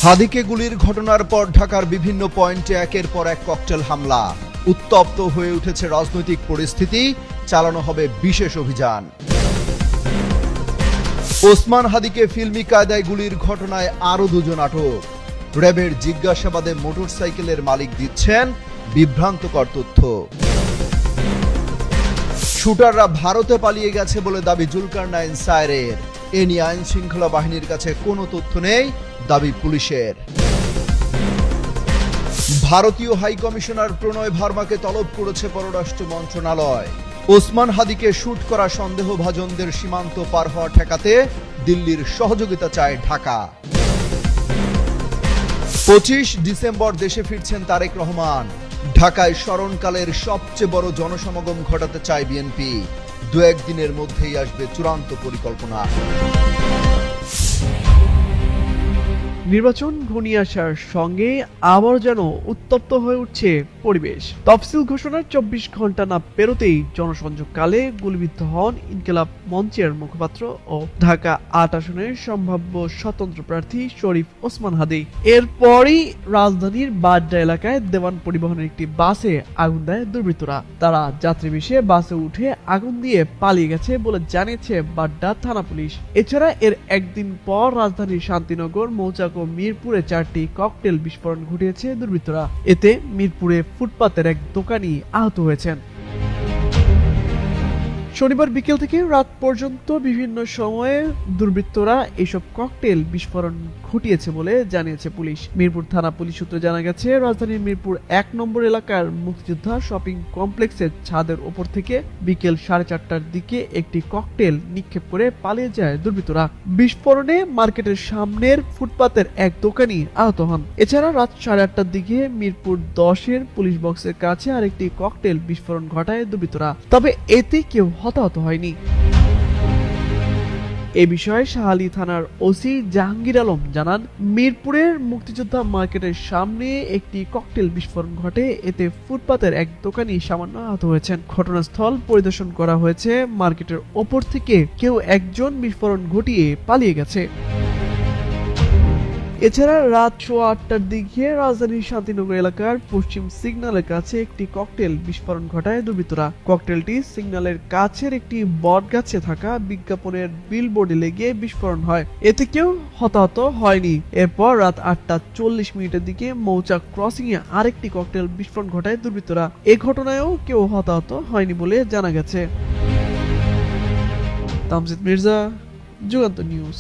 হাদিকে গুলির ঘটনার পর ঢাকার বিভিন্ন পয়েন্টে একের পর এক ককটেল হামলা। উত্তপ্ত হয়ে উঠেছে রাজনৈতিক পরিস্থিতি, চালানো হবে বিশেষ অভিযান। ওসমান হাদিকে ফিল্মি কায়দায় গুলির ঘটনায় আরো দুজন আটক। র্যাবের জিজ্ঞাসাবাদে মোটরসাইকেলের মালিক দিচ্ছেন বিভ্রান্তকর তথ্য। শুটাররা ভারতে পালিয়ে গেছে বলে দাবি জুলকারনাইন সায়েরের। এ নিয়ে আইন শৃঙ্খলা বাহিনীর কাছে কোনো তথ্য নেই, দাবি পুলিশের। ভারতীয় হাই কমিশনার প্রণয় ভার্মাকে তলব করেছে পররাষ্ট্র মন্ত্রণালয়। ওসমান হাদিকে শুট করা সন্দেহভাজনদের সীমান্ত পার হওয়া ঠেকাতে দিল্লির সহযোগিতা চায় ঢাকা। 25 ডিসেম্বর দেশে ফিরছেন তারেক রহমান। ঢাকায় স্মরণকালের সবচেয়ে বড় জনসমাগম ঘটাতে চায় বিএনপি। দু একদিনের মধ্যেই আসবে চূড়ান্ত পরিকল্পনা। নির্বাচন ঘনিয়ে আসার সঙ্গে আবার যেন উত্তপ্ত হয়ে উঠছে পরিবেশ। তফসিল ঘোষণার 24 ঘন্টা না পেরোতেই জনসংযোগকালে গুলিবিদ্ধ হন ইনকিলাব মঞ্চের মুখপাত্র ও ঢাকা 8 আসনের সম্ভাব্য স্বতন্ত্র প্রার্থী শরীফ ওসমান হাদি। এরপরই রাজধানীর বাড্ডা এলাকায় দেওয়ান পরিবহনের একটি বাসে আগুন দেয় দুর্বৃত্তরা। তারা যাত্রী বেশে বাসে উঠে আগুন দিয়ে পালিয়ে গেছে বলে জানিয়েছে বাড্ডা থানা পুলিশ। এছাড়া এর একদিন পর রাজধানীর শান্তিনগর, মৌচাক ও মিরপুরে 4টি ককটেল বিস্ফোরণ ঘটিয়েছে দুর্বৃত্তরা। এতে মিরপুরে ফুটপাতের এক দোকানি আহত হয়েছেন। শনিবার বিকেল থেকে রাত পর্যন্ত বিভিন্ন সময়ে দুর্বৃত্তরা এসব ককটেল বিস্ফোরণ ঘটিয়েছে বলে জানিয়েছে পুলিশ। মিরপুর থানা পুলিশ সূত্রে জানা গেছে, রাজধানীর মিরপুর 1 নম্বর এলাকার মুক্তিযোদ্ধা শপিং কমপ্লেক্সের ছাদের ওপর থেকে বিকেল 4:30টার দিকে একটি ককটেল নিক্ষেপ করে পালিয়ে যায় দুর্বৃত্তরা। বিস্ফোরণে মার্কেটের সামনের ফুটপাতের এক দোকানি আহত হন। এছাড়া রাত 8:30টার দিকে মিরপুর 10-এর পুলিশ বক্সের কাছে আরেকটি ককটেল বিস্ফোরণ ঘটায় দুর্বৃত্তরা। তবে এতে কেউ হতাহত হয়নি। এ বিষয়ে শাহালী থানার ওসি জাহাঙ্গীর আলম জানান, মিরপুরের মুক্তিযোদ্ধা মার্কেটের সামনে একটি ককটেল বিস্ফোরণ ঘটে। এতে ফুটপাতের এক দোকানি সামান্য আহত হয়েছেন। ঘটনাস্থল পরিদর্শন করা হয়েছে। মার্কেটের ওপর থেকে কেউ একজন বিস্ফোরণ ঘটিয়ে পালিয়ে গেছে। এছাড়া রাত 8:15টার দিকে রাজধানীর শান্তিনগর এলাকার পশ্চিম সিগন্যালের কাছে একটি ককটেল বিস্ফোরণ ঘটায় দুর্বৃত্তরা। ককটেলটি সিগন্যালের কাছের একটি বটগাছে থাকা বিজ্ঞাপনের বিলবোর্ডে লেগে বিস্ফোরণ হয়। এতে কেউ হতাহত হয়নি। এরপর রাত 8:40 দিকে মৌচাক ক্রসিং এ আরেকটি ককটেল বিস্ফোরণ ঘটায় দুর্বৃত্তরা। এ ঘটনায়ও কেউ হতাহত হয়নি বলে জানা গেছে। তামজিদ মির্জা, যুগান্তর নিউজ।